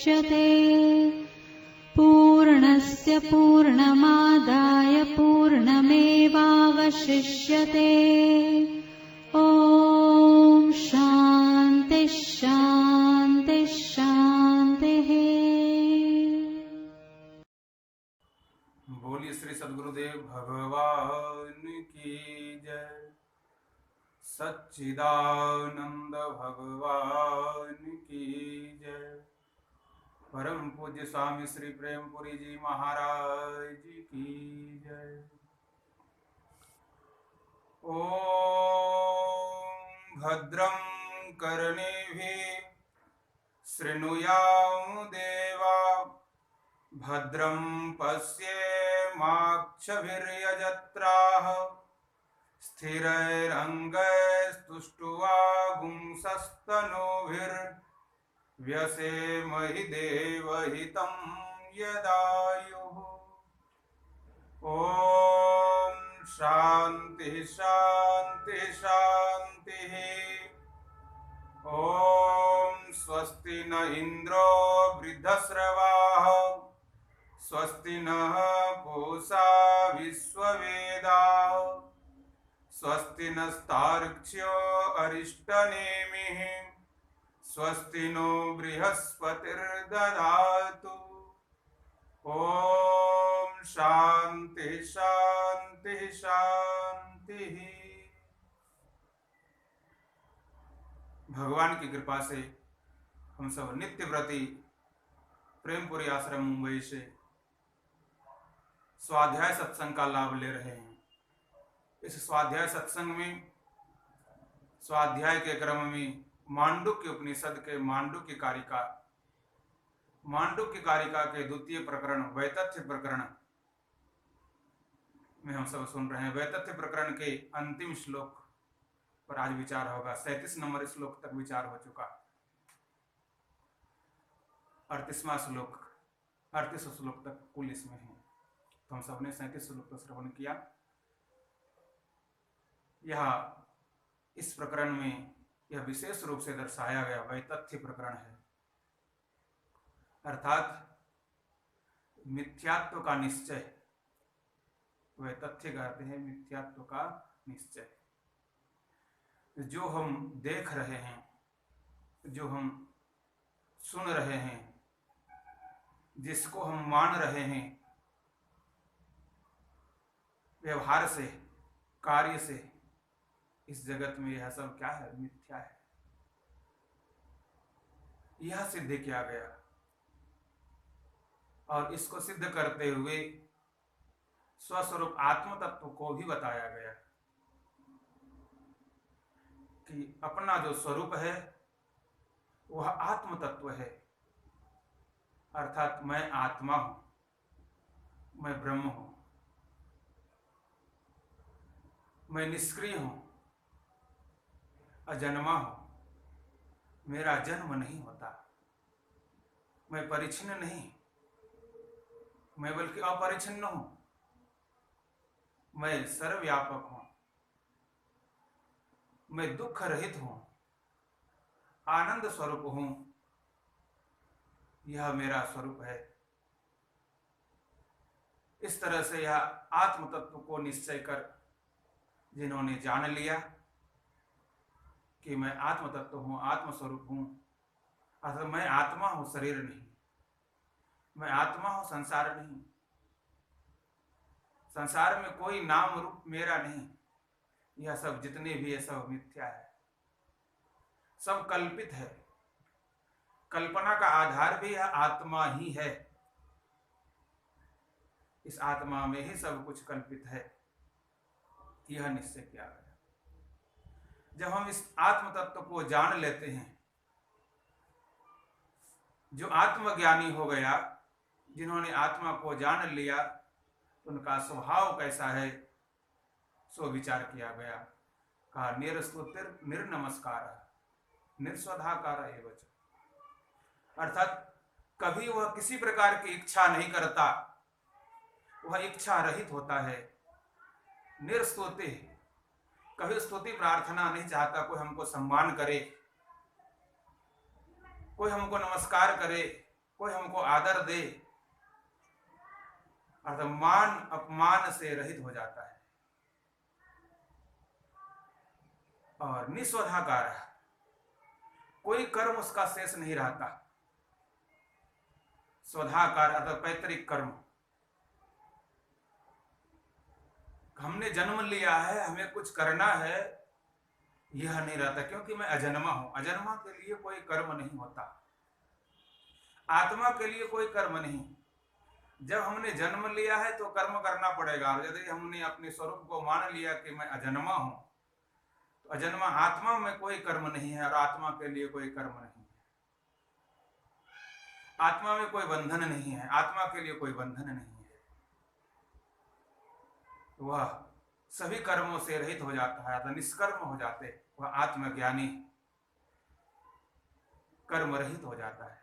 मुच्यते पूर्णस्य पूर्णमादाय पूर्णमेवावशिष्यते। ॐ शान्ति शान्ति शान्तिः। बोलिए श्री सद्गुरुदेव भगवान की जय। सच्चिदानंद भगवान की जय। परम पूज्य स्वामी श्री प्रेमपुरी जी महाराज जी की जय। ओम भद्रं कर्णेभिः शृणुयाम देवा भद्रं पश्येमाक्षभिर्यजत्राः स्थिरैरङ्गैस्तुष्ट्वा देवहितं यदायुः। ॐ शान्ति शान्ति शान्तिः। ॐ स्वस्ति न इन्द्रो वृद्धश्रवाः स्वस्ति नः पूषा विश्ववेदाः स्वस्ति नस्तार्क्ष्यो अरिष्टनेमिः स्वस्ति नो बृहस्पतिर्दधातु। ॐ शान्ति शान्ति शान्तिः। भगवान की कृपा से हम सब नित्य व्रती प्रेमपुरी आश्रम मुंबई से स्वाध्याय सत्संग का लाभ ले रहे हैं। इस स्वाध्याय सत्संग में स्वाध्याय के क्रम में मांडुक्य उपनिषद के मांडुक्य कारिका के द्वितीय प्रकरण वैतथ्य प्रकरण में हम सब सुन रहे हैं। वैतथ्य प्रकरण के अंतिम श्लोक पर आज विचार होगा। 37 नंबर श्लोक तक विचार हो चुका। 38वां श्लोक 38 श्लोक तक कुल इसमें है। तो हम सबने 37 श्लोक का श्रवण किया। यह इस प्रकरण में यह विशेष रूप से दर्शाया गया वैतथ्य प्रकरण है, अर्थात मिथ्यात्व का निश्चय। वैतथ्य कहते हैं मिथ्यात्व का निश्चय। जो हम देख रहे हैं, जो हम सुन रहे हैं, जिसको हम मान रहे हैं, व्यवहार से, कार्य से, इस जगत में यह सब क्या है? मिथ्या है। यह सिद्ध किया गया और इसको सिद्ध करते हुए स्वस्वरूप आत्म तत्व को भी बताया गया कि अपना जो स्वरूप है वह आत्म तत्व है, अर्थात मैं आत्मा हूं, मैं ब्रह्म हूं, मैं निष्क्रिय हूं, अजन्मा हूं, मेरा जन्म नहीं होता, मैं परिच्छिन्न नहीं, मैं बल्कि अपरिच्छिन्न हूं, मैं सर्वव्यापक हूं, मैं दुख रहित हूं, आनंद स्वरूप हूं। यह मेरा स्वरूप है। इस तरह से यह आत्म तत्व को निश्चय कर जिन्होंने जान लिया कि मैं आत्म तत्व हूं, आत्म स्वरूप हूं, अर्थात मैं आत्मा हूं, शरीर नहीं, मैं आत्मा हूं, संसार नहीं, संसार में कोई नाम रूप मेरा नहीं, यह सब जितने भी है सब मिथ्या है, सब कल्पित है। कल्पना का आधार भी यह आत्मा ही है। इस आत्मा में ही सब कुछ कल्पित है, यह निश्चय किया गया। जब हम इस आत्म तत्व को जान लेते हैं, जो आत्मज्ञानी हो गया, जिन्होंने आत्मा को जान लिया, उनका स्वभाव कैसा है सो विचार किया गया। कहा निरस्तुतिर निर्नमस्कार निस्वधाकार एवं, अर्थात कभी वह किसी प्रकार की इच्छा नहीं करता, वह इच्छा रहित होता है। निरस्तुति, कभी स्तुति प्रार्थना नहीं चाहता, कोई हमको सम्मान करे, कोई हमको नमस्कार करे, कोई हमको आदर दे, अर्थात मान अपमान से रहित हो जाता है और निस्वधाकार है, कोई कर्म उसका शेष नहीं रहता। स्वधाकार अर्थात पैतृक कर्म, हमने जन्म लिया है, हमें कुछ करना है, यह नहीं रहता, क्योंकि मैं अजन्मा हूं। अजन्मा के लिए कोई कर्म नहीं होता, आत्मा के लिए कोई कर्म नहीं। जब हमने जन्म लिया है तो कर्म करना पड़ेगा। यदि हमने अपने स्वरूप को मान लिया कि मैं अजन्मा हूं, तो अजन्मा आत्मा में कोई कर्म नहीं है और आत्मा के लिए कोई कर्म नहीं है। आत्मा में कोई बंधन नहीं है, आत्मा के लिए कोई बंधन नहीं है। वह सभी कर्मों से रहित हो जाता है, अर्थात निष्कर्म हो जाते, वह आत्मज्ञानी कर्म रहित हो जाता है,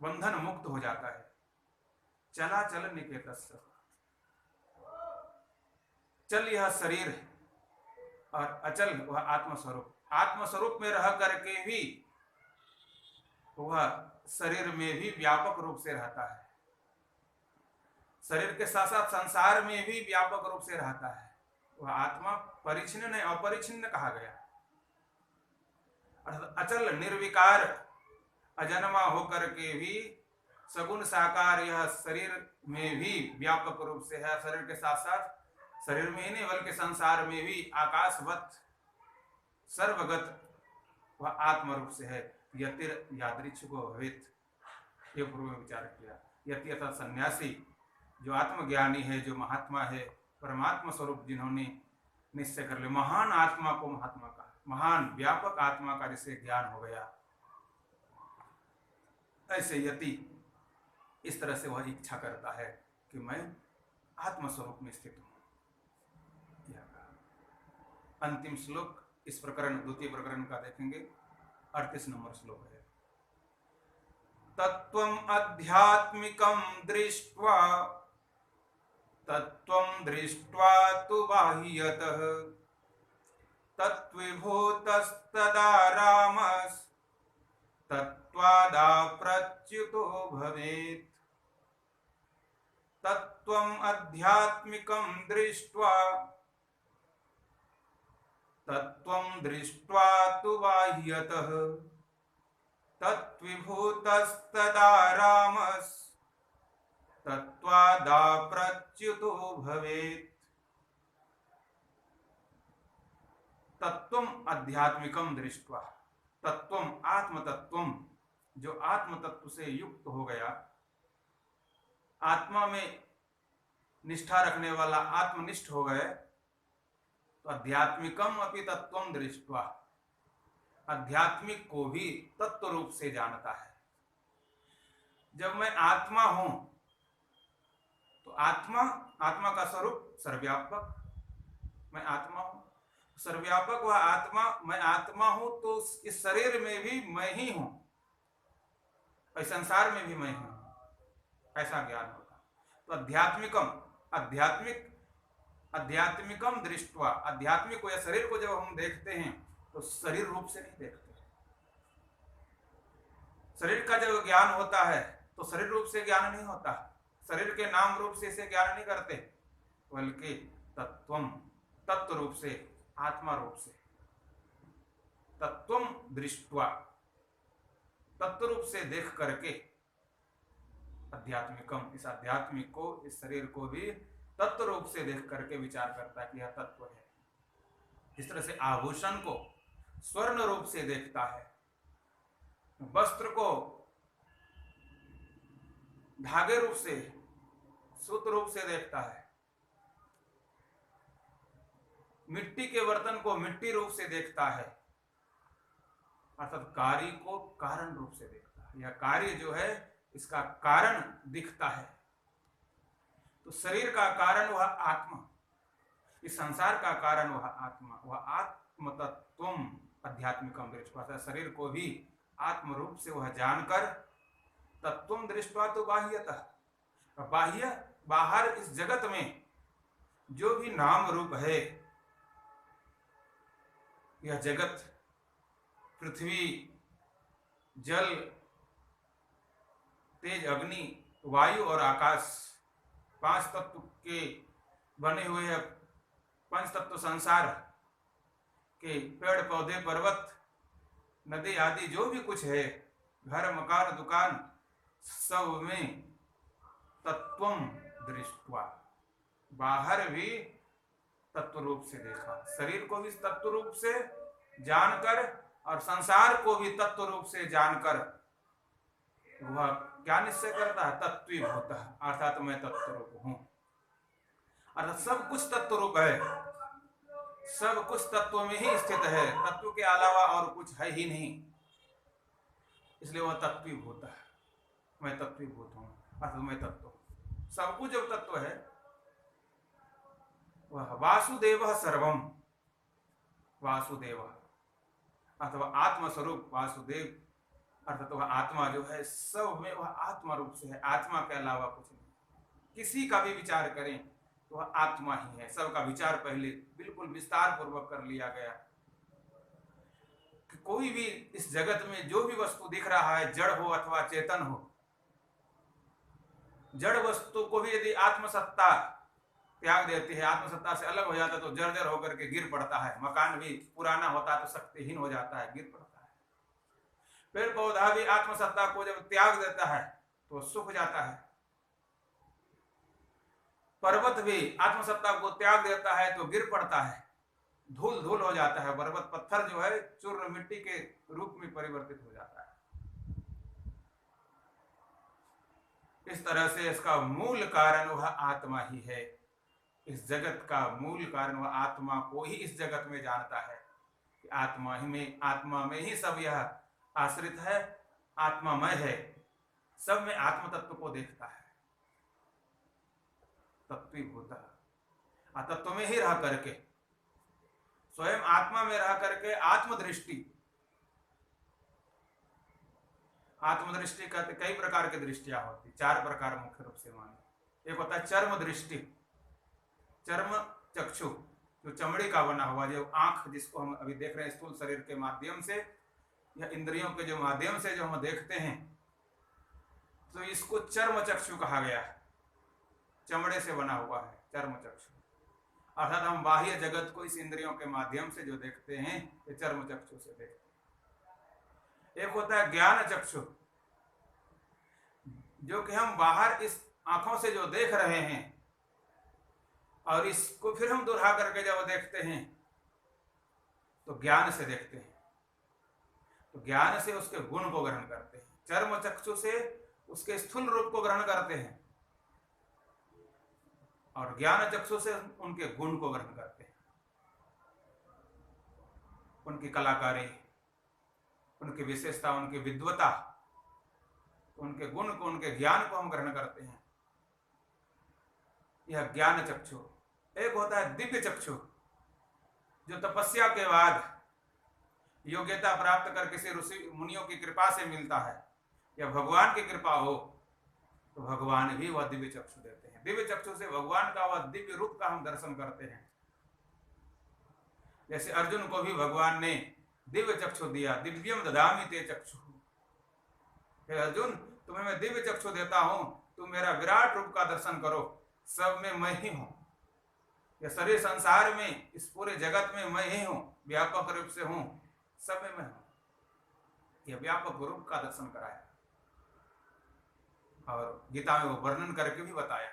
बंधन मुक्त हो जाता है। चलाचल निकेतस्य, चल यह शरीर और अचल वह आत्मस्वरूप। आत्मस्वरूप में रह करके भी वह शरीर में भी व्यापक रूप से रहता है, शरीर के साथ साथ संसार में भी व्यापक रूप से रहता है। वह आत्मा परिच्छिन्न नहीं, अपरिच्छिन्न कहा गया। अर्थात अचल निर्विकार अजन्मा होकर के भी सगुण साकार यह शरीर में भी व्यापक रूप से है। शरीर के साथ साथ शरीर में ही नहीं बल्कि संसार में भी आकाशवत सर्वगत वह आत्म रूप से है। यतिर यादृच्छिको भवेत्, ये पूर्व में विचार किया। यति अर्थात सन्यासी, जो आत्मज्ञानी है, जो महात्मा है, परमात्मा स्वरूप जिन्होंने निश्चय कर लिया, महान आत्मा को महात्मा का, महान व्यापक आत्मा का जिसे ज्ञान हो गया, ऐसे यति इस तरह से वह इच्छा करता है कि मैं आत्मस्वरूप में स्थित हूं। अंतिम श्लोक इस प्रकरण, द्वितीय प्रकरण का देखेंगे, 38 नंबर श्लोक है। तत्त्वम् आध्यात्मिकं दृष्ट्वा, तत्त्वं दृष्ट्वा तु बाह्यतः तत्विभूतस्तदा रामस् तत्त्वादाप्रच्युतो भवेत्। तत्त्वम् आध्यात्मिकं दृष्ट्वा, तत्त्वं दृष्ट्वा तु बाह्यतः तत्विभूतस्तदा रामस् तत्त्वादाप्रच्युतो भवेत्। तत्त्वम् आध्यात्मिकं दृष्ट्वा, तत्त्वम् आत्मतत्त्वम्, जो आत्म तत्व से युक्त हो गया, आत्मा में निष्ठा रखने वाला, आत्मनिष्ठ हो गए, तो आध्यात्मिकम अपि तत्त्वम् दृष्ट्वा, आध्यात्मिक को भी तत्व रूप से जानता है। जब मैं आत्मा हूं तो आत्मा का स्वरूप सर्वव्यापक, मैं आत्मा हूं, सर्वव्यापक वह आत्मा, मैं आत्मा हूं, तो इस शरीर में भी मैं ही हूं और संसार में भी मैं हूं, ऐसा ज्ञान होता। तो आध्यात्मिकम दृष्ट्वा, आध्यात्मिक को या शरीर को जब हम देखते हैं तो शरीर रूप से नहीं देखते। शरीर का जब ज्ञान होता है तो शरीर रूप से ज्ञान नहीं होता, शरीर के नाम रूप से इसे ज्ञान नहीं करते, बल्कि तत्त्वम, तत्व रूप से, आत्मा रूप से। तत्त्वम दृष्ट्वा, तत्व रूप से देख करके आध्यात्मिकम, इस आध्यात्मिक को, इस शरीर को भी तत्व रूप से देख करके विचार करता है कि यह तत्व है। जिस तरह से आभूषण को स्वर्ण रूप से देखता है, वस्त्र को धागे रूप से, सूत्र रूप से देखता है, मिट्टी के बर्तन को मिट्टी रूप से देखता है, अर्थात कार्य को कारण रूप से देखता है। यह कार्य जो है इसका कारण दिखता है। तो शरीर का कारण वह आत्मा, इस संसार का कारण वह आत्मा, वह आत्म तत्त्वम आध्यात्मिकम दृष्ट्वा, शरीर को भी आत्म रूप से वह जानकर, तत्त्वम दृष्ट्वा तो बाह्यतः, बाह्य बाहर इस जगत में जो भी नाम रूप है, यह जगत, पृथ्वी, जल, तेज अग्नि, वायु और आकाश, 5 तत्व के बने हुए है पंच तत्व संसार के पेड़ पौधे पर्वत नदी आदि जो भी कुछ है, घर मकान दुकान, सब में तत्वम दृष्टवा, बाहर भी तत्व रूप से देखा, शरीर को भी तत्व रूप से जानकर और संसार को भी तत्व रूप से जानकर वह क्या निश्चय करता है, तत्वीभूत, अर्थात मैं तत्व रूप हूं। अर्थात सब कुछ तत्व रूप है, सब कुछ तत्व में ही स्थित है, तत्व के अलावा और कुछ है ही नहीं, इसलिए वह तत्वीभूत है। मैं तत्वीभूत हूं, अर्थात मैं तत्व, सब कुछ जब तत्व है वह वासुदेव सर्वम, वासुदेव अथवा आत्मस्वरूप वासुदेव, अर्थात वह आत्मा जो है सब में वह आत्मा रूप से है, आत्मा के अलावा कुछ नहीं। किसी का भी विचार करें तो वह आत्मा ही है। सबका विचार पहले बिल्कुल विस्तार पूर्वक कर लिया गया कि कोई भी इस जगत में जो भी वस्तु दिख रहा है, जड़ हो अथवा चेतन हो, जड़ वस्तु को भी यदि आत्मसत्ता त्याग देती है, आत्मसत्ता से अलग हो जाता है तो जर्जर होकर के गिर पड़ता है। मकान भी पुराना होता है तो शक्तिहीन हो जाता है, गिर पड़ता है। पेड़ पौधा भी आत्मसत्ता को जब त्याग देता है तो सूख जाता है। पर्वत भी आत्मसत्ता को त्याग देता है तो गिर पड़ता है, धूल धूल हो जाता है। पर्वत पत्थर जो है चूर्ण मिट्टी के रूप में परिवर्तित हो जाता है। इस तरह से इसका मूल कारण वह आत्मा ही है। इस जगत का मूल कारण वह आत्मा को ही इस जगत में जानता है कि आत्मा में ही सब यह आश्रित है, आत्मामय है, सब में आत्म तत्व को देखता है। तत्वीभूत, तत्व में ही रह करके, स्वयं आत्मा में रह करके आत्मदृष्टि, आत्मदृष्टि कहते कई प्रकार की दृष्टियां होती, 4 प्रकार मुख्य रूप से माने। एक होता है चर्म दृष्टि, चर्म चक्षु, जो चमड़ी का बना हुआ, जो आंख जिसको हम अभी देख रहे हैं स्थूल शरीर के माध्यम से या इंद्रियों के जो माध्यम से जो हम देखते हैं, तो इसको चर्म चक्षु कहा गया है। चमड़े से बना हुआ है चर्म चक्षु, अर्थात हम बाह्य जगत को इस इंद्रियों के माध्यम से जो देखते हैं ये चर्म चक्षु से देखते हैं। एक होता है ज्ञान चक्षु, जो कि हम बाहर इस आंखों से जो देख रहे हैं और इसको फिर हम दोहरा करके जब देखते हैं तो ज्ञान से देखते हैं, तो ज्ञान से उसके गुण को ग्रहण करते हैं। चर्म चक्षु से उसके स्थूल रूप को ग्रहण करते हैं और ज्ञान चक्षु से उनके गुण को ग्रहण करते हैं। उनकी कलाकारी, उनकी विशेषता, उनकी विद्वता, उनके गुण को, उनके ज्ञान को हम ग्रहण करते हैं। यह ज्ञान चक्षु। एक होता है दिव्य चक्षु, जो तपस्या के बाद योग्यता प्राप्त कर किसी ऋषि मुनियों की कृपा से मिलता है या भगवान की कृपा हो तो भगवान भी वह दिव्य चक्षु देते हैं। दिव्य चक्षु से भगवान का वह दिव्य रूप का हम दर्शन करते हैं। जैसे अर्जुन को भी भगवान ने दिव्य चक्षु दिया, दिव्यम ददामि ते चक्षु। हे अर्जुन, तुम्हें मैं दिव्य चक्षु देता हूं, तुम मेरा विराट रूप का दर्शन करो, सब में मैं ही हूं। यह शरीर संसार में, इस पूरे जगत में मैं ही हूं, व्यापक रूप से हूं, सब में मैं हूं। यह व्यापक रूप का दर्शन कराया और गीता में वो वर्णन करके भी बताया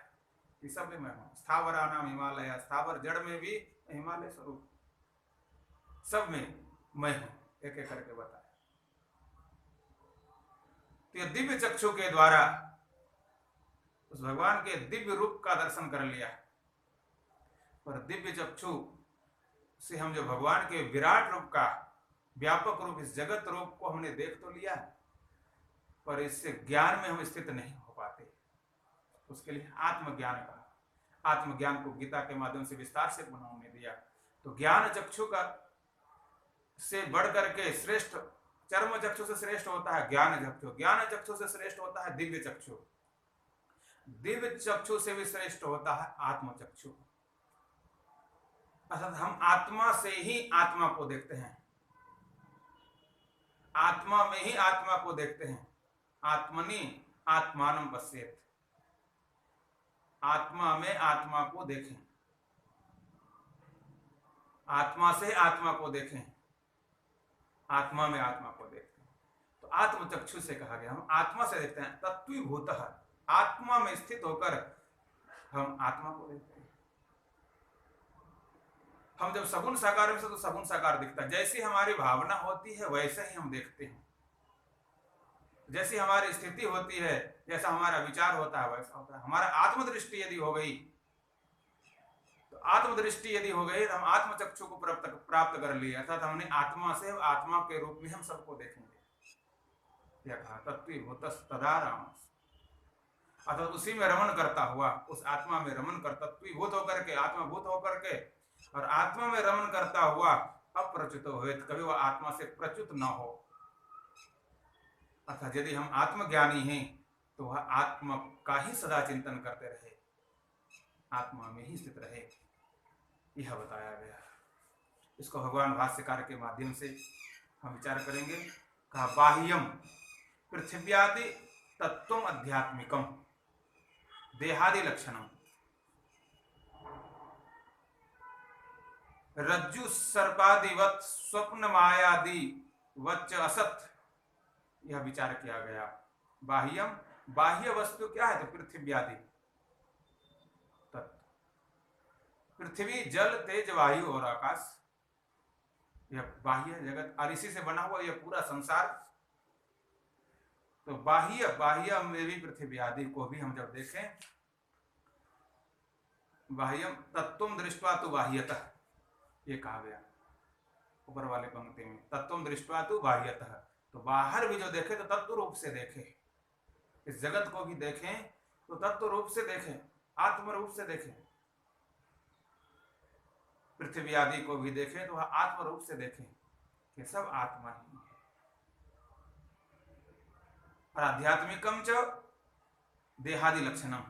कि सब में मैं हूं। स्थावरानाम हिमालय, स्थावर जड़ में भी हिमालय स्वरूप, सब में मैं हूं, एक एक करके बताया। तो दिव्य चक्षु के द्वारा उस भगवान के दिव्य रूप का दर्शन कर लिया। पर दिव्य चक्षु से हम जो भगवान के विराट रूप का, व्यापक रूप, इस जगत रूप को हमने देख तो लिया, पर इससे ज्ञान में हम स्थित नहीं हो पाते। उसके लिए आत्मज्ञान कहा। आत्मज्ञान को गीता के माध्यम से विस्तार से उन्होंने दिया। तो ज्ञान चक्षु का से बढ़ करके श्रेष्ठ, चर्म चक्षु से श्रेष्ठ होता है ज्ञान चक्षु, ज्ञान चक्षु से श्रेष्ठ होता है दिव्य चक्षु, दिव्य चक्षु से भी श्रेष्ठ होता है आत्म चक्षु। अर्थात हम आत्मा से ही आत्मा को देखते हैं, आत्मा में ही आत्मा को देखते हैं। आत्मनि आत्मानं पश्येत, आत्मा में आत्मा को देखें, आत्मा से आत्मा को देखें, आत्मा में आत्मा को देखते हैं। तो आत्मचक्षु से कहा गया, हम आत्मा से देखते हैं। तत्वीभूतः, आत्मा में स्थित होकर हम आत्मा को देखते हैं। हम जब सगुण साकार में से तो सगुण साकार दिखता है। जैसी हमारी भावना होती है वैसे ही हम देखते हैं, जैसी हमारी स्थिति होती है, जैसा हमारा विचार होता है वैसा होता है। हमारा आत्मदृष्टि यदि हो गई, तो आत्मदृष्टि यदि हो गई, तो हम आत्मचक्षु को प्राप्त कर लिए, अर्थात हमने आत्मा से आत्मा के रूप में हम सबको देखेंगे। यह कहा तत्वीभूतस्तदा रामस्, अर्थात उसी में रमन करता हुआ, उस आत्मा में रमन कर, तत्वीभूत होकर के, आत्माभूत होकर के, और आत्मा में रमन करता हुआ अप्रच्युत हुए, कभी वह आत्मा से प्रच्युत न हो। अर्थात यदि हम आत्मज्ञानी हैं तो वह आत्मा का ही सदा चिंतन करते रहे, आत्मा में ही स्थित रहे, यह बताया गया। इसको भगवान भाष्यकार के माध्यम से हम विचार करेंगे। कहा बाह्यम पृथिव्यादि तत्वम अध्यात्मिकम देहादि लक्षणम रज्जु सर्पादिवत स्वप्न मायादि वच्च असत, यह विचार किया गया। बाह्यम, बाह्य वस्तु क्या है? तो पृथिव्यादि तत्व, पृथ्वी जल तेज वायु और आकाश, यह बाह्य जगत, और इसी से बना हुआ यह पूरा संसार। तो बाह्य, बाह्य में भी पृथ्वी आदि को भी हम जब देखें, बाह्यम तत्वम दृष्ट्वा तु बाह्यतः, ये कहा गया ऊपर वाले पंक्ति में, तत्वम दृष्ट्वा तु बाह्यतः। तो बाहर भी जो देखे तो तत्व रूप से देखे, इस जगत को भी देखें तो तत्व रूप से देखें, आत्म रूप से देखें। पृथ्वी आदि को भी देखें तो वह आत्म रूप से देखें कि सब आत्मा ही है। और आध्यात्मिकम च देहादि लक्षणम,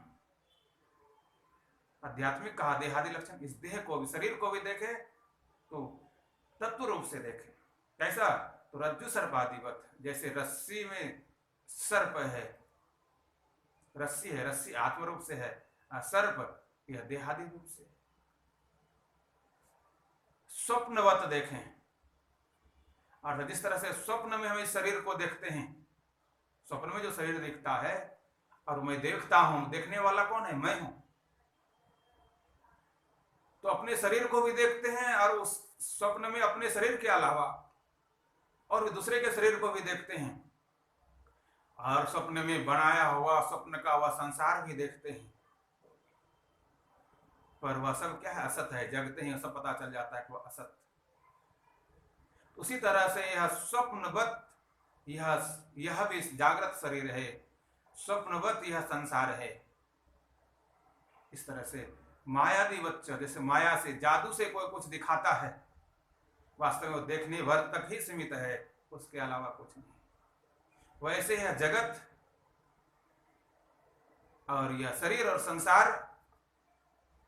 आध्यात्मिक कहा देहादि लक्षण, इस देह को भी, शरीर को भी देखे तो तत्व रूप से देखे। कैसा? तो रज्जु सर्पादिवत, जैसे रस्सी में सर्प है, रस्सी है, रस्सी आत्म रूप से है, सर्प यह देहादि रूप से। स्वप्नवत देखें, और जिस तरह से स्वप्न में हम इस शरीर को देखते हैं, स्वप्न में जो शरीर दिखता है और मैं देखता हूं, देखने वाला कौन है? मैं हूं। तो अपने शरीर को भी देखते हैं और उस स्वप्न में अपने शरीर के अलावा और दूसरे के शरीर को भी देखते हैं, और स्वप्न में बनाया हुआ स्वप्न का वह संसार भी देखते हैं। पर वह सब क्या है? असत है। जगते ही सब पता चल जाता है कि वह असत। उसी तरह से यह स्वप्नवत, यह भी जागृत शरीर है, स्वप्नवत यह संसार है। इस तरह से मायादिवत, जैसे माया से, जादू से कोई कुछ दिखाता है, वास्तव में वो देखने भर तक ही सीमित है, उसके अलावा कुछ नहीं। वैसे यह जगत और यह शरीर और संसार,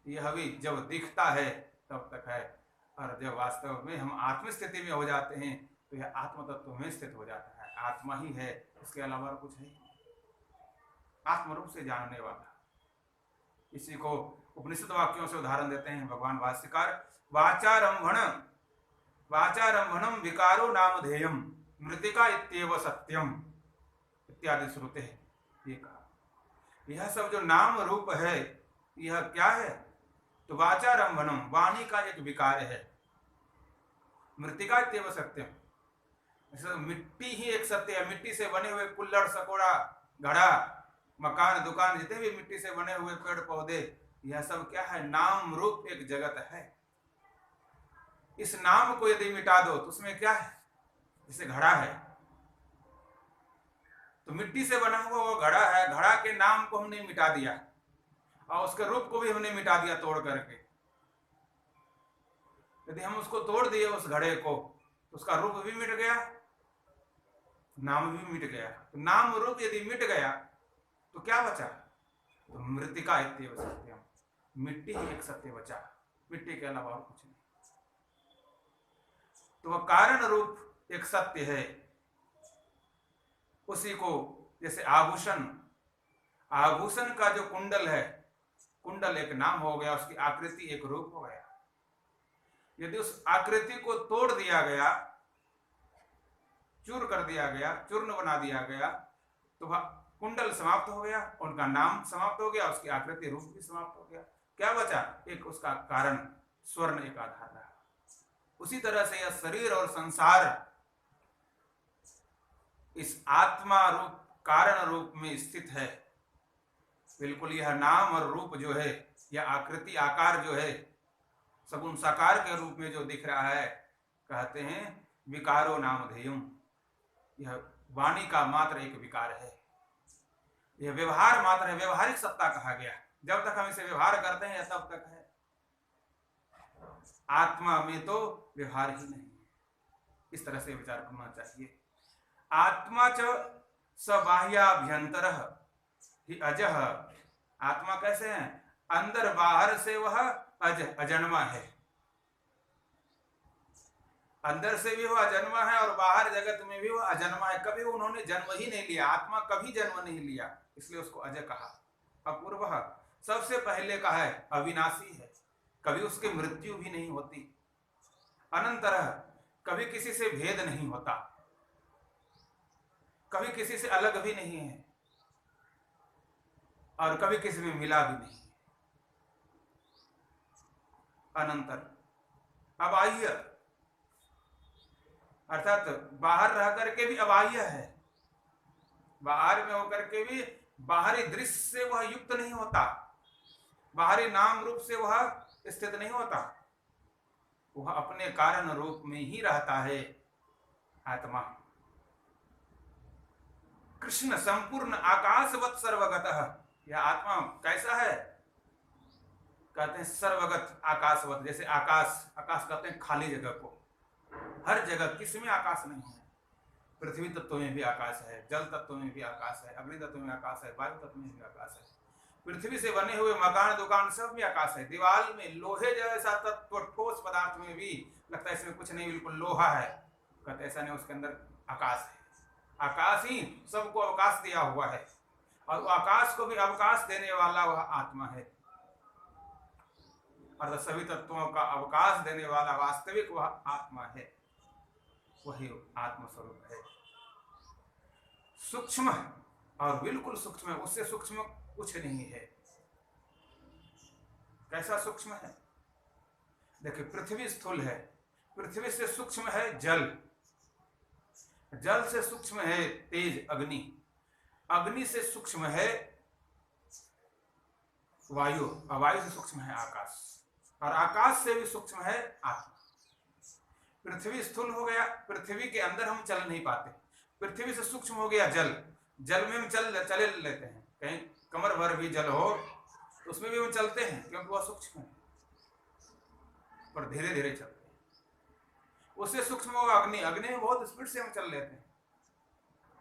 यह भी जब दिखता है तब तक है, और जब वास्तव में हम आत्म स्थिति में हो जाते हैं तो यह आत्म तत्व में स्थित हो जाता है। आत्मा ही है, इसके अलावा कुछ है, आत्म रूप से जानने वाला। इसी को उपनिषद वाक्यों से उदाहरण देते हैं भगवान भाष्यकार। वाचारंभणम विकारो नामधेयम मृतिका इत्येव सत्यम इत्यादि श्रुते है। ये कहा, यह सब जो नाम रूप है यह क्या है? तो वाचारंभणम, वाणी का एक विकार है, मृतिका इत्येव सत्यम, मिट्टी ही एक सत्य है। मिट्टी से बने हुए कुल्लड़, सकोड़ा, घड़ा, मकान, दुकान, जितने भी मिट्टी से बने हुए पेड़ पौधे, यह सब क्या है? नाम रूप एक जगत है। इस नाम को यदि मिटा दो तो उसमें क्या है? जैसे घड़ा है, तो मिट्टी से बना हुआ वो घड़ा है, घड़ा के नाम को हमने मिटा दिया और उसके रूप को भी हमने मिटा दिया तोड़ करके। यदि हम उसको तोड़ दिए उस घड़े को, तो उसका रूप भी मिट गया, नाम भी मिट गया। तो नाम रूप यदि मिट गया तो क्या बचा? तो मृतिका इत्येव सत्यम, मिट्टी ही एक सत्य बचा, मिट्टी के अलावा और कुछ नहीं। तो वह कारण रूप एक सत्य है। उसी को जैसे आभूषण आभूषण का जो कुंडल है, कुंडल एक नाम हो गया, उसकी आकृति एक रूप हो गया। यदि उस आकृति को तोड़ दिया गया, चूर कर दिया गया, चूर्ण बना दिया गया, तो वह कुंडल समाप्त हो गया, उनका नाम समाप्त हो गया, उसकी आकृति रूप भी समाप्त हो गया। क्या बचा? एक उसका कारण, स्वर्ण एक आधार रहा। उसी तरह से यह शरीर और संसार इस आत्मा रूप कारण रूप में स्थित है। बिल्कुल यह नाम और रूप जो है, यह आकृति आकार जो है, सगुण साकार के रूप में जो दिख रहा है, कहते हैं विकारो नामधेयम। यह वाणी का मात्र एक विकार है, यह व्यवहार मात्र है, व्यवहारिक सत्ता कहा गया। जब तक हम इसे व्यवहार करते हैं तब तक है, आत्मा में तो व्यवहार ही नहीं। इस तरह से विचार करना चाहिए। आत्मा च सबाह्याभ्यंतर ही अजह। आत्मा कैसे है? अंदर बाहर से वह अजन्मा है, अंदर से भी वह अजन्मा है और बाहर जगत में भी वह अजन्मा है। कभी उन्होंने जन्म ही नहीं लिया, आत्मा कभी जन्म नहीं लिया, इसलिए उसको अजय कहा। अपूर्व सबसे पहले का है, अविनाशी है, कभी उसकी मृत्यु भी नहीं होती। अनंतर कभी किसी से भेद नहीं होता, कभी किसी से अलग भी नहीं है और कभी किसी में मिला भी नहीं। अनंतर अबाह्य, अर्थात बाहर रह करके भी अबाह्य है, बाहर में होकर के भी बाहरी दृश्य से वह युक्त नहीं होता, बाहरी नाम रूप से वह स्थित नहीं होता, वह अपने कारण रूप में ही रहता है। आत्मा कृष्ण संपूर्ण आकाशवत सर्वगतः। यह आत्मा कैसा है? कहते हैं सर्वगत आकाशवत। जैसे आकाश, आकाश कहते हैं खाली जगह को, हर जगह किसमें आकाश नहीं है। पृथ्वी तत्व में भी आकाश है, जल तत्व में भी आकाश है, अग्नि तत्व में आकाश है, वायु तत्व में भी आकाश है। पृथ्वी से बने हुए मकान दुकान सब में आकाश है। दीवार में लोहे जैसा तत्व ठोस पदार्थ में भी लगता है इसमें कुछ नहीं, बिल्कुल लोहा है, कहते ऐसा नहीं, उसके अंदर आकाश है। आकाश ही सबको अवकाश दिया हुआ है और आकाश को भी अवकाश देने वाला वह आत्मा है। और सभी तत्वों का अवकाश देने वाला वास्तविक वह आत्मा है, वही आत्म स्वरूप है। सूक्ष्म और बिल्कुल सूक्ष्म है, उससे सूक्ष्म कुछ नहीं है। कैसा सूक्ष्म है? देखिए, पृथ्वी स्थूल है, पृथ्वी से सूक्ष्म है जल, जल से सूक्ष्म है तेज अग्नि, अग्नि से सूक्ष्म है वायु, और वायु से सूक्ष्म है आकाश, और आकाश से भी सूक्ष्म है आत्मा। पृथ्वी स्थूल हो गया, पृथ्वी के अंदर हम चल नहीं पाते। पृथ्वी से सूक्ष्म हो गया जल, जल में हम चले लेते हैं, कहीं कमर भर भी जल हो तो उसमें भी हम चलते हैं क्योंकि वह सूक्ष्म है, पर धीरे धीरे चलते हैं। उससे सूक्ष्म होगा अग्नि, अग्नि में बहुत स्पीड से हम चल लेते हैं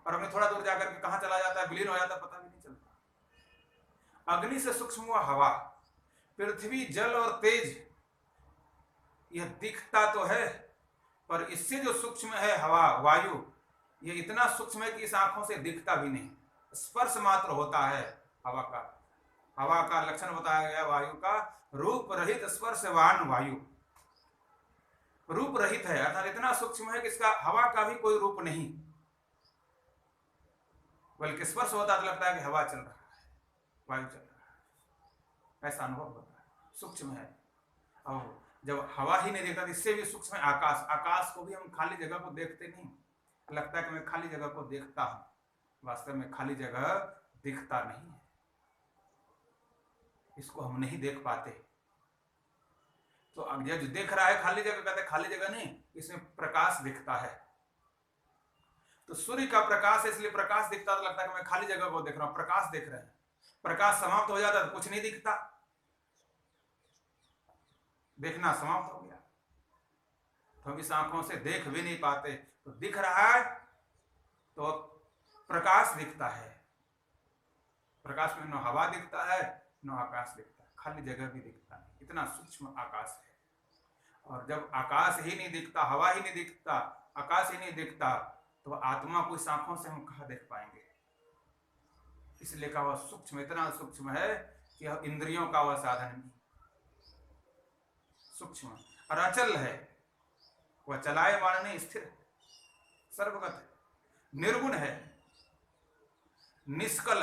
और हमें थोड़ा दूर जाकर के कहाँ चला जाता है, विलीन हो जाता है, पता भी नहीं चलता। अग्नि से सूक्ष्म हुआ हवा, पृथ्वी जल और तेज, यह दिखता तो है पर इससे जो सूक्ष्म है हवा वायु, ये इतना सूक्ष्म है कि इस आंखों से दिखता भी नहीं, स्पर्श मात्र होता है हवा का। हवा का लक्षण बताया गया वायु का, रूप रहित स्पर्शवान वायु, रूप रहित है, अर्थात इतना सूक्ष्म है कि इसका हवा का भी कोई रूप नहीं, बल्कि स्पर्श होता तो लगता है कि हवा चल रहा है, वायु चल रहा है, ऐसा अनुभव होता है, सूक्ष्म है। और जब हवा ही नहीं देखता, इससे भी सूक्ष्म है आकाश। आकाश को भी हम खाली जगह को देखते नहीं, लगता है कि मैं खाली जगह को देखता हूं, वास्तव में खाली जगह दिखता नहीं है, इसको हम नहीं देख पाते। तो अब जो देख रहा है खाली जगह, कहते खाली जगह नहीं, इसमें प्रकाश दिखता है। तो सूर्य का प्रकाश है इसलिए प्रकाश दिखता, तो लगता है कि मैं खाली जगह को देख रहा हूं, प्रकाश देख रहे हैं। प्रकाश समाप्त हो जाता तो कुछ नहीं दिखता, देखना समाप्त हो गया, तो हम इस आंखों से देख भी नहीं पाते। तो दिख रहा है तो प्रकाश दिखता है, प्रकाश में न हवा दिखता है न आकाश दिखता है, खाली जगह भी दिखता नहीं, इतना सूक्ष्म आकाश है। और जब आकाश ही नहीं दिखता, हवा ही नहीं दिखता, आकाश ही नहीं दिखता, तो आत्मा को इस आंखों से हम कहाँ देख पाएंगे? इसलिए कहा वह सूक्ष्म, इतना सूक्ष्म है कि इंद्रियों का वह साधन नहीं, सूक्ष्म और अचल है, वह चलायमान नहीं, स्थिर है, सर्वगत है, निर्गुण है, निष्कल,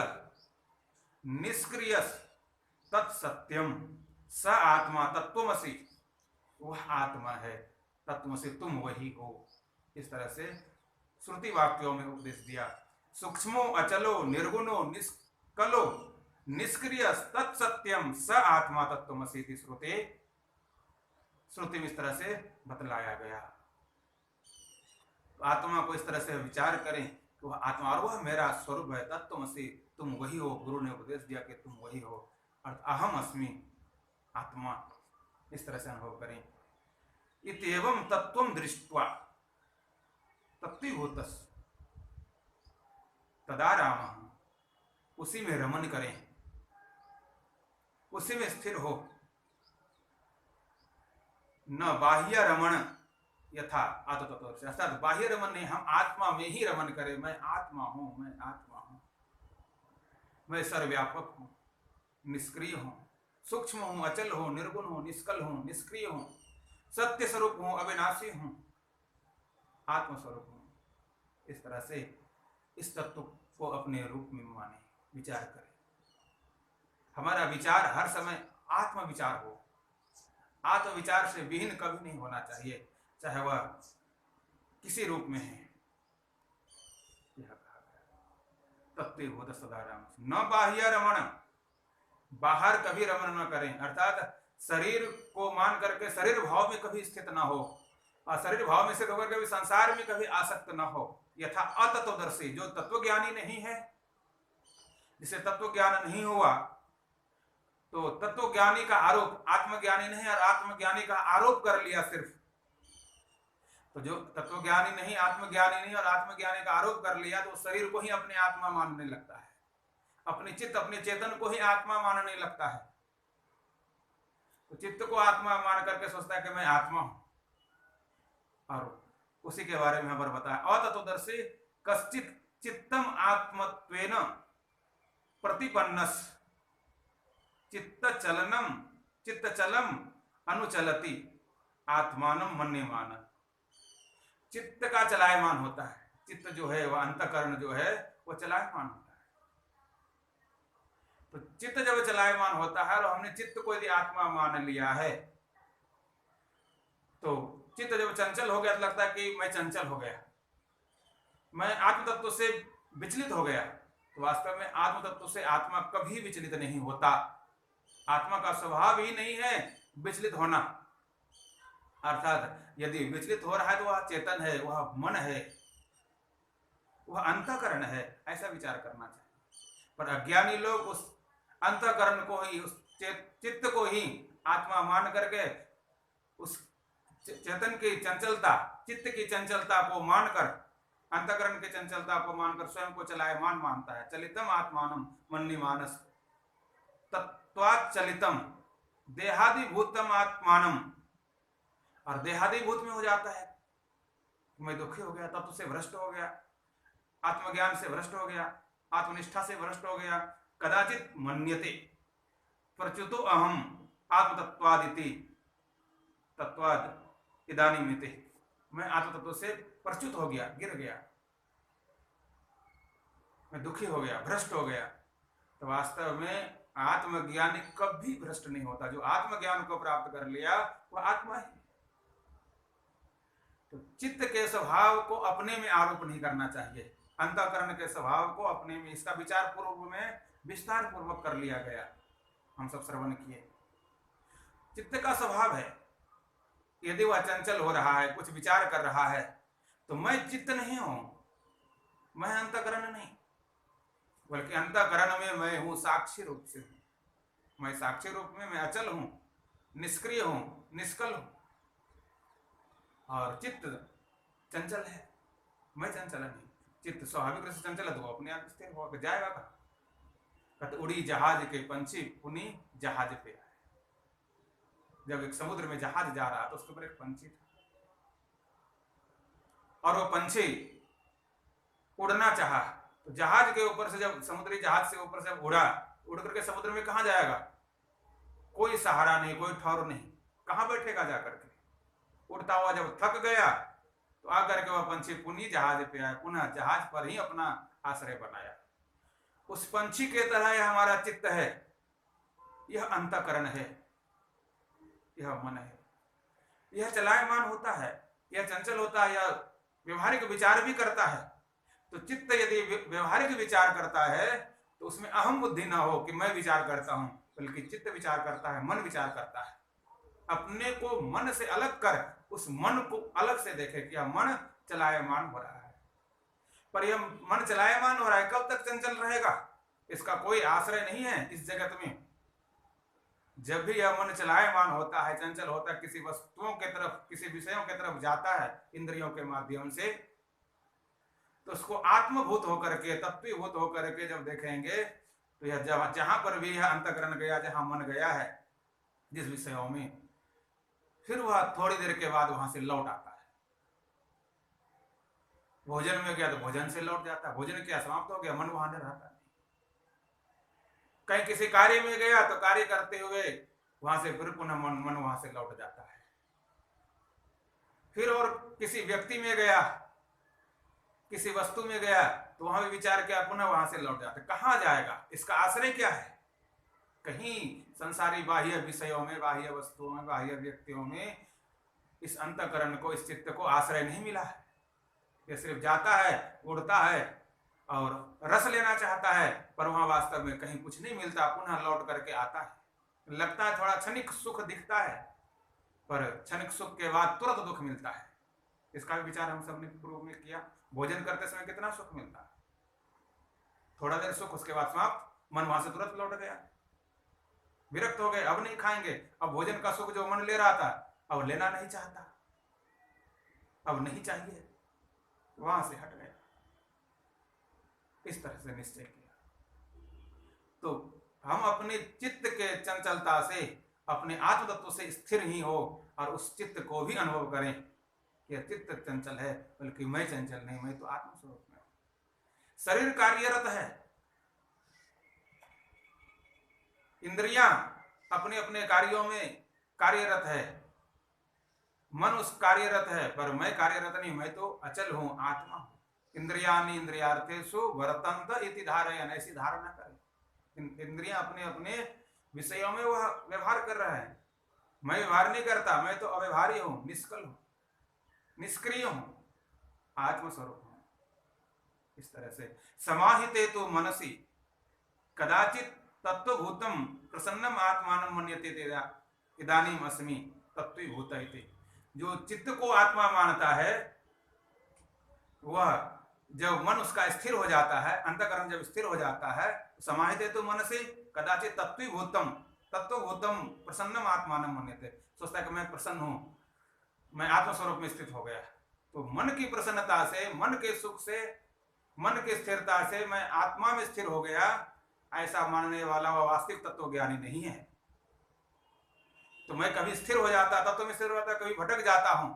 निष्क्रिय, तत्सत्यम, स आत्मा तत्वमसि, वह आत्मा है, तत्वमसि तुम वही हो। इस तरह से श्रुति वाक्यों में उपदेश दिया। सूक्ष्मो अचलो निर्गुणो निष्कलो निष्क्रिय तत्सत्यम स आत्मा तत्वमसि इति श्रुति में इस तरह से बतलाया गया। तो आत्मा को इस तरह से विचार करें कि वह आत्मा और वह मेरा स्वरूप है, तत्वमसि तुम वही हो। गुरु ने उपदेश दिया कि तुम वही हो, और अहम अस्मि, आत्मा, इस तरह से अनुभव करें। इत्येवं तत्वं दृष्ट्वा तत्त्वभूतस् तदा रामः, उसी में रमन करें, उसी में स्थिर हो। न बाह्य रमण यथा आत्मतत्व, अर्थात बाह्य रमन नहीं, हम आत्मा में ही रमन करें। मैं आत्मा हूं, मैं आत्मा हूं, मैं सर्वव्यापक हूं, निष्क्रिय हूं, सूक्ष्म हूं, अचल हूं, निर्गुण हूं, निष्कल हूं, निष्क्रिय हूं, सत्य स्वरूप हूं, अविनाशी हूं, आत्मस्वरूप हूं। इस तरह से इस तत्व को अपने रूप में माने, विचार करें। हमारा विचार हर समय आत्म विचार हो, आत्म विचार से विहीन कभी नहीं होना चाहिए, चाहे वह किसी रूप में है। यह कहा गया तत्त्वभूत सदाराम, न बाह्य रमण, बाहर कभी रमण न करें, अर्थात शरीर को मान करके शरीर भाव में कभी स्थित न हो, और शरीर भाव में स्थित होकर कभी संसार में कभी आसक्त न हो। यथा अतत्वदर्शी, जो तत्वज्ञानी नहीं है, जिसे तत्व ज्ञान नहीं हुआ, तो तत्वज्ञानी का आरोप आत्मज्ञानी नहीं और आत्मज्ञानी का आरोप कर लिया सिर्फ। तो जो तत्वज्ञानी नहीं, आत्मज्ञानी नहीं और आत्मज्ञानी का आरोप कर लिया, तो शरीर को ही अपने आत्मा मानने लगता है, अपने चित्त अपने चेतन को ही आत्मा मानने लगता है। तो चित्त को आत्मा मान करके सोचता है कि मैं आत्मा हूं, और उसी के बारे में हमारे बताया। अतत्वदर्शी कश्चित चित्तम आत्मत्वेन प्रतिपन्नस चित्त चलम अनुचलति आत्मानं मन्यमान, चित्त का चलायमान होता है, चित्त जो है वह अंतःकरण जो है वह चलायमान होता है। तो चित्त जब चलायमान होता है और हमने चित्त को यदि आत्मा मान लिया है, तो चित्त जब चंचल हो गया तो लगता है कि मैं चंचल हो गया, मैं आत्म तत्व से विचलित हो गया। तो वास्तव में आत्म तत्व से आत्मा कभी विचलित नहीं होता, आत्मा का स्वभाव ही नहीं है विचलित होना। अर्थात यदि विचलित हो रहा है तो वह चेतन है, वह मन है, वह अंतःकरण है, ऐसा विचार करना चाहिए। पर अज्ञानी लोग उस अंतःकरण को ही, उस चित्त को ही आत्मा मान करके उस चेतन की चंचलता, चित्त की चंचलता को मानकर, अंतःकरण की चंचलता को मानकर स्वयं को चलायमान मानता है। चलितम आत्मानम मन्यमानस तत्वात् चलितम देहादिभूतम आत्मानम, और देहादिभूत में हो जाता है। मैं दुखी हो गया, तत्व से भ्रष्ट हो गया, आत्मज्ञान से भ्रष्ट हो गया, आत्मनिष्ठा से भ्रष्ट हो गया। कदाचित मन्यते प्रच्युतो अहम आत्मतत्वादिति तत्वाद इदानीमिति, मैं आत्म तत्व से प्रच्युत हो गया, गिर गया, मैं दुखी हो गया, भ्रष्ट हो गया। तो वास्तव में आत्मज्ञानी कभी भ्रष्ट नहीं होता। जो आत्मज्ञान को प्राप्त कर लिया वह आत्मा है। तो चित्त के स्वभाव को अपने में आरोप नहीं करना चाहिए, अंतःकरण के स्वभाव को अपने में, इसका विचार पूर्व में विस्तार पूर्वक कर लिया गया, हम सब श्रवण किए। चित्त का स्वभाव है, यदि वह चंचल हो रहा है, कुछ विचार कर रहा है, तो मैं चित्त नहीं हूं, मैं अंतःकरण नहीं, बल्कि अंतःकरण में मैं हूं, साक्षी रूप से हूं। मैं साक्षी रूप में मैं अचल हूं, निष्क्रिय हूं, निष्कल हूं, और चित्त चंचल है, मैं चंचल नहीं। चित्त स्वाभाविक रूप से चंचल है तो अपने आप स्थिर हो जाएगा। कहते उड़ी जहाज के पंछी पुनी जहाज पे आए। जब एक समुद्र में जहाज जा रहा तो उसके ऊपर एक पंछी था, और वो पंछी उड़ना चाहा तो जहाज के ऊपर से जब समुद्री जहाज से ऊपर से उड़ा, उड़ करके समुद्र में कहाँ जाएगा? कोई सहारा नहीं, कोई ठौर नहीं, कहाँ बैठेगा जाकर के? उड़ता हुआ जब थक गया तो आकर के वह पंछी पुनः जहाज पे आया, पुनः जहाज पर ही अपना आश्रय बनाया। उस पंछी के तरह यह हमारा चित्त है, यह अंतःकरण है, यह मन है। यह चलायमान होता है, यह चंचल होता है, यह व्यवहारिक विचार भी करता है। तो चित्त यदि व्यवहारिक विचार करता है तो उसमें अहम बुद्धि ना हो कि मैं विचार करता हूं, बल्कि चित्त विचार करता है, मन विचार करता है। अपने को मन से अलग कर उस मन को अलग से देखे कि यह मन चलायमान हो रहा है। पर यह मन चलायमान हो रहा है, कब तक चंचल रहेगा? इसका कोई आश्रय नहीं है इस जगत में। जब भी यह मन चलायमान होता है, चंचल होता है, किसी वस्तुओं के तरफ, किसी विषयों के तरफ जाता है इंद्रियों के माध्यम से, तो उसको आत्मभूत होकर के, तत्वीभूत होकर के जब देखेंगे तो यह जहां पर भी यह अंतःकरण गया, जहां मन गया है जिस विषयों में, फिर वह थोड़ी देर के बाद वहां से लौट आता है। भोजन में गया तो भोजन से लौट जाता है, भोजन क्या समाप्त हो गया, मन वहां नहीं रहता। कहीं किसी कार्य में गया तो कार्य करते हुए वहां से फिर पुनः मन वहां से लौट जाता है। फिर और किसी व्यक्ति में गया, किसी वस्तु में गया तो वहां भी विचार किया, पुनः वहां से लौट जाता है। कहाँ जाएगा? इसका आश्रय क्या है? कहीं संसारी बाह्य विषयों में, बाह्य वस्तुओं में, बाह्य व्यक्तियों में इस अंतःकरण को, इस चित्त को आश्रय नहीं मिला है। यह सिर्फ जाता है, उड़ता है और रस लेना चाहता है, पर वहां वास्तव में कहीं कुछ नहीं मिलता, पुनः लौट करके आता है। लगता है थोड़ा क्षणिक सुख दिखता है, पर क्षणिक सुख के बाद तुरंत दुख मिलता है। इसका भी विचार हम सबने पूर्व में किया। भोजन करते समय कितना सुख मिलता है, थोड़ा देर सुख, उसके बाद समाप्त, मन वहां से तुरंत लौट गया, विरक्त हो गए, अब नहीं खाएंगे। अब भोजन का सुख जो मन ले रहा था अब लेना नहीं चाहता, अब नहीं चाहिए, वहां से हट गया। इस तरह से निश्चय किया। तो हम अपने चित्त के चंचलता से, अपने आत्म तत्व से स्थिर ही हो और उस चित्त को भी अनुभव करें कि यह चित्त चंचल है, बल्कि मैं चंचल नहीं, मैं तो आत्म स्वरूप में हूं। शरीर कार्यरत है, इंद्रियां अपने अपने कार्यों में कार्यरत है, मन उस कार्यरत है, पर मैं कार्यरत नहीं, मैं तो अचल हूं, आत्मा हूं। इंद्रियानि इंद्रियार्थेषु वर्तन्त इति धारयन्, ऐसी धारणा करें। इंद्रियां अपने अपने विषयों में वह व्यवहार कर रहा है, मैं व्यवहार नहीं करता, मैं तो अव्यवहारी हूं, निष्कल हूं, निष्क्रिय हूं, आत्मस्वरूप हूं। इस तरह से समाहिते तो मनसि कदाचित तत्वभूतम प्रसन्नम आत्मानं मन्यते इदानीम अस्मि तत्वीभूत इति। जो चित्त को आत्मा मानता है, वह जब मन उसका स्थिर हो जाता है, अंतःकरण जब स्थिर हो जाता है, समाहिते तो मन से कदाचित तत्वीभूतम, तत्वभूतम प्रसन्नम आत्मानं मन्यते, सोचता है कि मैं प्रसन्न हूं, मैं आत्मस्वरूप में स्थित हो गया। तो मन की प्रसन्नता से, मन के सुख से, मन की स्थिरता से मैं आत्मा में स्थिर हो गया, ऐसा मानने वाला वह वास्तविक तत्व ज्ञानी नहीं है। तो मैं कभी स्थिर हो जाता, तत्व में स्थिर होता, कभी भटक जाता हूं,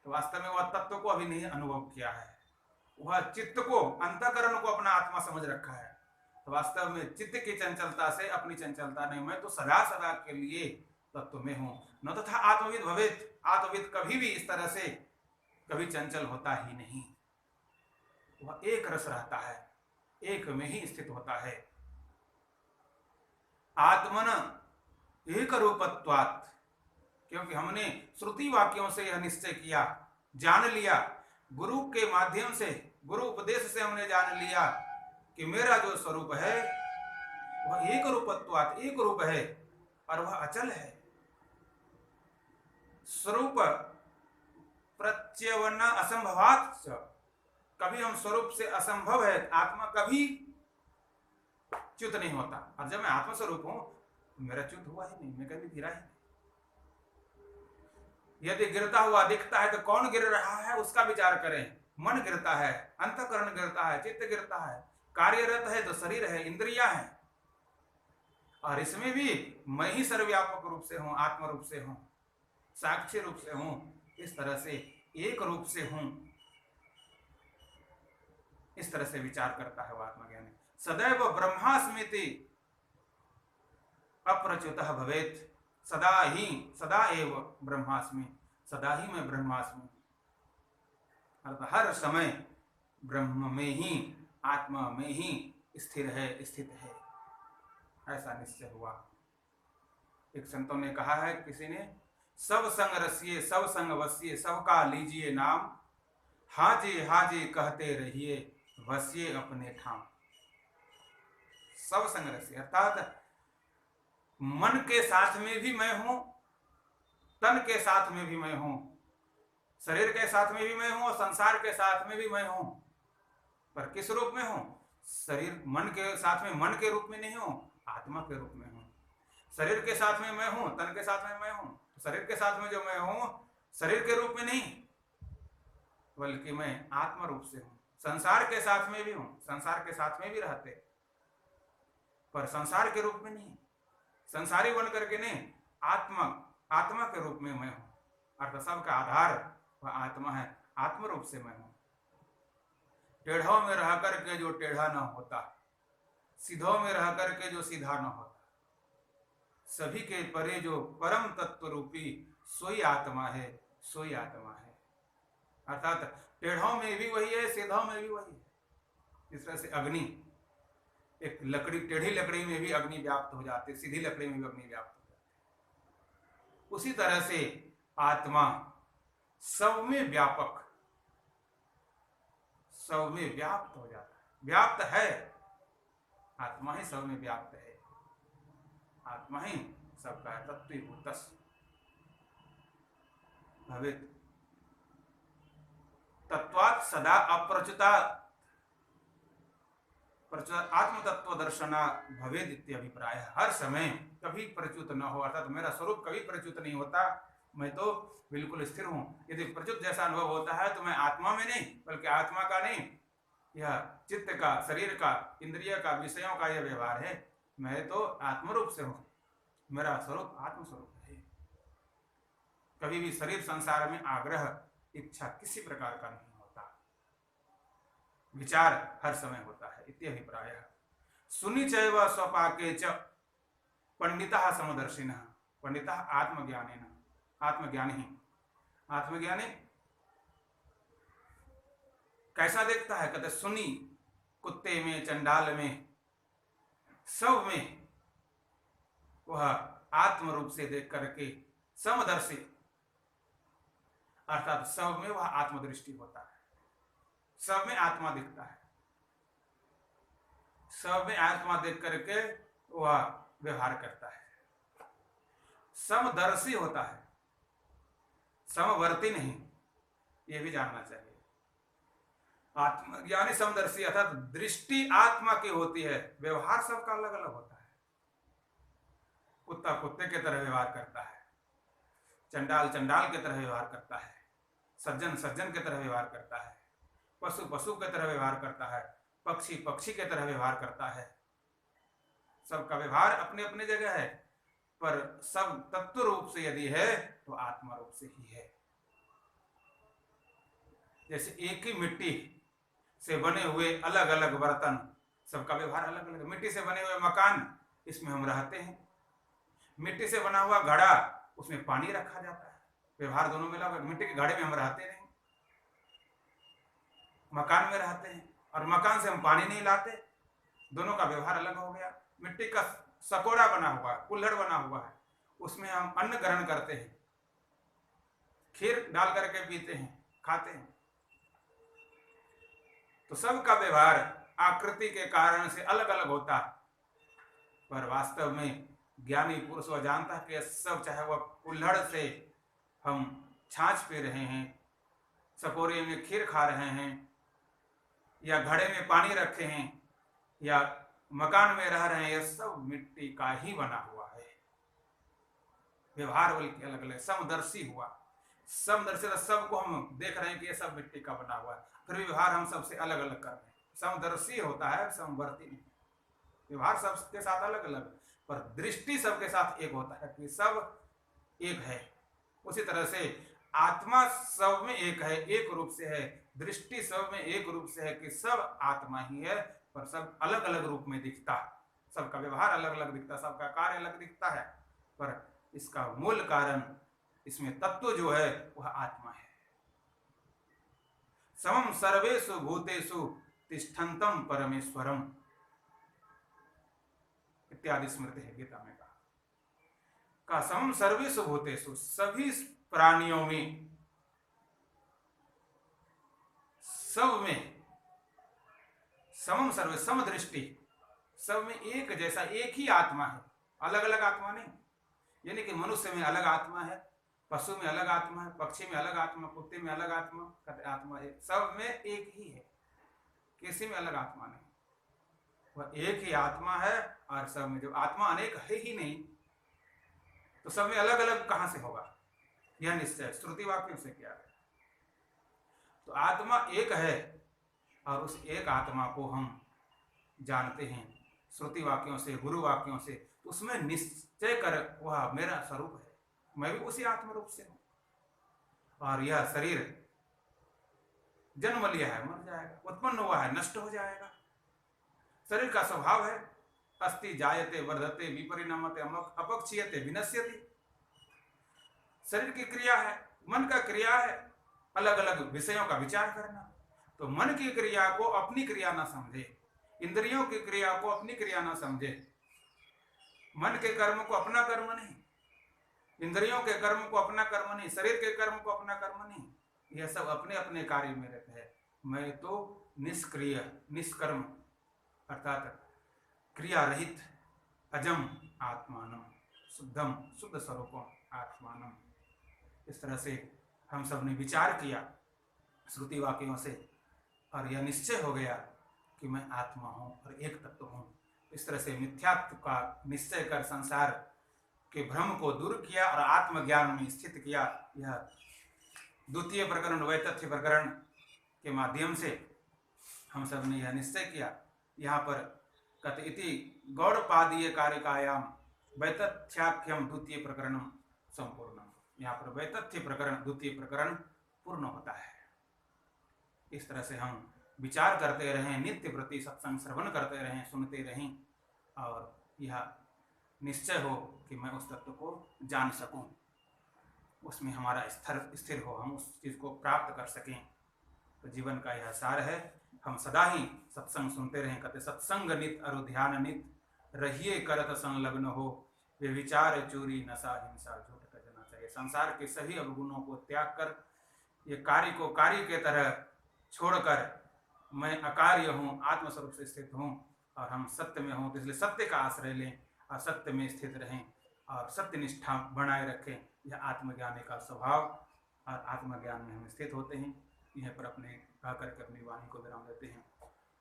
तो वास्तव में वह तत्व को अभी नहीं अनुभव किया है। वह चित्त को, अंतःकरण को अपना आत्मा समझ रखा है। तो वास्तव में चित्त की चंचलता से अपनी चंचलता नहीं, मैं तो सदा सदा के लिए तत्व में हूं। न तथा आत्मविद भवेत्, आत्मविद कभी भी इस तरह से कभी चंचल होता ही नहीं, वह एक रस रहता है, एक में ही स्थित होता है। आत्मन एक रूपत्वात्, क्योंकि हमने श्रुति वाक्यों से यह निश्चय किया, जान लिया, गुरु के माध्यम से, गुरु उपदेश से हमने जान लिया कि मेरा जो स्वरूप है वह एक रूपत्वात्, एक रूप है और वह अचल है। स्वरूप प्रत्यवन असंभवात्, कभी हम स्वरूप से असंभव है, आत्मा कभी च्युत नहीं होता। और जब मैं आत्मस्वरूप हूं तो मेरा च्युत हुआ ही नहीं, मैं कभी गिरा ही नहीं। यदि गिरता हुआ दिखता है तो कौन गिर रहा है उसका विचार करें। मन गिरता है, अंतःकरण गिरता है, चित्त गिरता है, कार्यरत है तो शरीर है, इंद्रियां हैं, और इसमें भी मैं ही सर्वव्यापक रूप से हूं, आत्म रूप से हूं, साक्षी रूप से हूं, इस तरह से एक रूप से हूं। इस तरह से विचार करता है वो आत्मज्ञानी। सदैव ब्रह्मास्मिति अप्रच्युतः भवेत्, सदा एव ब्रह्मास्मि, सदा ही मैं ब्रह्मास्मि, अर्थात हर समय ब्रह्म में ही, आत्मा में ही स्थिर है, स्थित है, ऐसा निश्चय हुआ। एक संतों ने कहा है, किसी ने, सब संग रसिए सब संग वसिए सबका लीजिए नाम, हाजी हाजी कहते रहिए वसिए अपने ठाम। सब संग रसिए अर्थात मन के साथ में भी मैं हूं, तन के साथ में भी मैं हूं, शरीर के साथ में भी मैं हूं और संसार के साथ में भी मैं हूं। पर किस रूप में हूं? शरीर मन के साथ में मन के रूप में नहीं हूं, आत्मा के रूप में हूं। शरीर के साथ में मैं हूं, तन के साथ में मैं हूं। शरीर के साथ में जो मैं हूं, शरीर के रूप में नहीं, बल्कि मैं आत्मा रूप से हूं। संसार के साथ में भी हूं, संसार के साथ में भी रहते, पर संसार के रूप में नहीं, संसारी बन करके नहीं, आत्मा के रूप में मैं हूं। अर्थात सबका आधार वह आत्मा है, आत्म रूप से मैं हूं। टेढ़ों में रह करके जो टेढ़ा न होता, सीधों में रह करके जो सीधा न होता, सभी के परे जो परम तत्व रूपी सोई आत्मा है, सोई आत्मा है। अर्थात टेढ़ों में भी वही है, सीधों में भी वही है। इस तरह से अग्नि, एक लकड़ी, टेढ़ी लकड़ी में भी अग्नि व्याप्त हो जाती है, सीधी लकड़ी में भी अग्नि व्याप्त हो जाती है। उसी तरह से आत्मा सब में व्यापक, सब में व्याप्त हो जाता है, व्याप्त है। आत्मा ही सब में व्याप्त है, आत्मा ही सबका है। तत्त्वभूतस् भवेत्, तत्वात् सदा अप्रच्युता, आत्म तत्व दर्शना भवेद इत्यभिप्राय। हर समय कभी प्रच्युत न हो, अर्थात मेरा स्वरूप कभी प्रच्युत नहीं होता, मैं तो बिल्कुल स्थिर हूं। यदि प्रच्युत जैसा अनुभव होता है तो मैं आत्मा में नहीं, बल्कि आत्मा का नहीं, यह चित्त का, शरीर का, इंद्रिय का, विषयों का यह व्यवहार है। मैं तो आत्मरूप से हूं, मेरा स्वरूप आत्मस्वरूप है। कभी भी शरीर संसार में आग्रह, इच्छा किसी प्रकार का नहीं होता, विचार हर समय होता है। इत्यभिप्रायः। सुनि चैव स्वपाके च पंडितः समदर्शिनः, पंडितः आत्मज्ञानेन, आत्मज्ञानी, आत्मज्ञानी कैसा देखता है? कहते सुनी, कुत्ते में, चंडाल में, सब में वह आत्म रूप से देख करके समदर्शी, अर्थात सब में वह आत्मदृष्टि होता है, सब में आत्मा दिखता है, सब में आत्मा देख करके वह व्यवहार करता है, समदर्शी होता है, समवर्ती नहीं, यह भी जानना चाहिए। आत्मज्ञानी समदर्शी अर्थात दृष्टि आत्मा की होती है, व्यवहार सबका अलग अलग होता है। कुत्ता कुत्ते की तरह व्यवहार करता है, चंडाल चंडाल की तरह व्यवहार करता है, सज्जन सज्जन की तरह व्यवहार करता है, पशु पशु की तरह व्यवहार करता है, पक्षी पक्षी की तरह व्यवहार करता है। सबका व्यवहार अपने अपने जगह है, पर सब तत्व रूप से यदि है तो आत्मा रूप से ही है। जैसे एक ही मिट्टी से बने हुए अलग अलग बर्तन, सबका व्यवहार अलग अलग। मिट्टी से बने हुए मकान, इसमें हम रहते हैं। मिट्टी से बना हुआ घड़ा, उसमें पानी रखा जाता है, व्यवहार दोनों में अलग। मिट्टी के घड़े में हम रहते नहीं, मकान में रहते हैं, और मकान से हम पानी नहीं लाते, दोनों का व्यवहार अलग हो गया। मिट्टी का सकोड़ा बना हुआ है, कुल्हड़ बना हुआ है, उसमें हम अन्न ग्रहण करते हैं, खीर डाल करके पीते हैं, खाते हैं। तो सबका व्यवहार आकृति के कारण से अलग अलग होता, पर वास्तव में ज्ञानी पुरुष वह जानता है कि सब, चाहे वह कुल्हड़ से हम छाछ पी रहे हैं, सकोरे में खीर खा रहे हैं, या घड़े में पानी रखे हैं, या मकान में रह रहे हैं, यह सब मिट्टी का ही बना हुआ है। व्यवहार बल्कि अलग अलग, समदर्शी हुआ। समदर्शी सबको हम देख रहे हैं कि यह सब मिट्टी का बना हुआ है, फिर भी व्यवहार हम सबसे अलग अलग कर रहे हैं। समदर्शी होता है, समवर्ती नहीं। व्यवहार सबके साथ अलग अलग, पर दृष्टि सबके साथ एक होता है कि सब एक है। उसी तरह से आत्मा सब में एक है, एक रूप से है। दृष्टि सब में एक रूप से है कि सब आत्मा ही है, पर सब अलग अलग रूप में दिखता है। सबका व्यवहार अलग अलग दिखता है, सबका कार्य अलग दिखता है, पर इसका मूल कारण, इसमें तत्व जो है वह आत्मा है। समम सर्वेषु भूतेषु तिष्ठन्तम परमेश्वरम इत्यादि स्मृति है गीता में कहा समम सर्वेषु भूतेषु, सभी प्राणियों में, सब में, समम सर्वे, सम दृष्टि, सब में एक जैसा, एक ही आत्मा है, अलग अलग आत्मा नहीं। यानी कि मनुष्य में अलग आत्मा है, पशु में अलग आत्मा है, पक्षी में अलग आत्मा, कुत्ते में अलग आत्मा है, सब में एक ही है, किसी में अलग आत्मा नहीं। वह एक ही आत्मा है, और सब में जब आत्मा अनेक है ही नहीं तो सब में अलग अलग कहां से होगा? यह निश्चय श्रुति वाक्यों से किया गया। तो आत्मा एक है, और उस एक आत्मा को हम जानते हैं श्रुति वाक्यों से, गुरु वाक्यों से, तो उसमें निश्चय कर वह मेरा स्वरूप है, मैं भी उसी आत्म रूप से हूं। और यह शरीर जन्म लिया है, मर जाएगा, उत्पन्न हुआ है, नष्ट हो जाएगा। शरीर का स्वभाव है अस्ति जायते वर्धते विपरिणामते अपक्षीयते विनश्यति। शरीर की क्रिया है, मन का क्रिया है, अलग अलग विषयों का विचार करना। तो मन की क्रिया को अपनी क्रिया ना समझे, इंद्रियों की क्रिया को अपनी क्रिया ना समझे, मन के कर्म को अपना कर्म नहीं, इंद्रियों के कर्म को अपना कर्म नहीं, शरीर के कर्म को अपना कर्म नहीं, यह सब अपने अपने कार्य में रहते हैं। मैं तो निष्क्रिय, निष्कर्म, अर्थात क्रिया रहित अजम आत्मानम, शुद्धम, शुद्ध स्वरूपम आत्मानम। इस तरह से हम सब ने विचार किया श्रुति वाक्यों से, और यह निश्चय हो गया कि मैं आत्मा हूं और एक तत्व हूं। इस तरह से मिथ्यात्व का निश्चय कर संसार के भ्रम को दूर किया और आत्मज्ञान में स्थित किया। यह द्वितीय प्रकरण वैतथ्य प्रकरण के माध्यम से हम सब ने यह निश्चय किया। यहाँ पर कहते इति गौड़पादीय कारिकायाम वैतथ्याख्यम द्वितीय प्रकरण संपूर्णम। यहाँ पर वैतथ्य प्रकरण, द्वितीय प्रकरण पूर्ण होता है। इस तरह से हम विचार करते रहें, नित्य प्रति सत्संग श्रवण करते रहें, सुनते रहें, और यह निश्चय हो कि मैं उस तत्व को जान सकूं, उसमें हमारा स्थिर हो, हम उस चीज को प्राप्त कर सकें। तो जीवन का यह सार है। हम सदा ही सत्संग सुनते रहें। कहते सत्संग नित अरु ध्यान नित, रहिए करत संलग्न हो, वे विचार चोरी नशा हिंसा झूठ का जना चाहिए। संसार के सभी अवगुणों को त्याग कर, ये कार्य को कार्य के तरह छोड़कर मैं अकार्य हूँ, आत्मस्वरूप से स्थित हूँ और हम सत्य में हूँ, तो इसलिए सत्य का आश्रय लें और सत्य में स्थित रहें और सत्य निष्ठा बनाए रखें। यह आत्मज्ञान का स्वभाव, और आत्मज्ञान में हम स्थित होते हैं। यह पर अपने कहा करके अपनी वाणी को विराम देते हैं।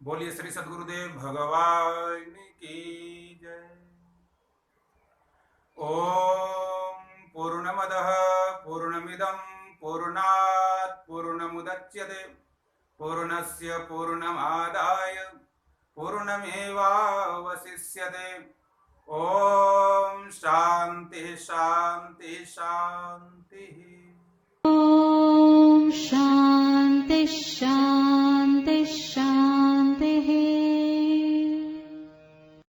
बोलिए श्री सद्गुरुदेव भगवान की जय। ओम पूर्णमदः पूर्णमिदं पूर्णात् पूर्णमुदच्यते पूर्णस्य पूर्णमादाय पूर्णमेवावशिष्यते। ओम शांति शांति शांति। ॐ शान्ति शान्ति।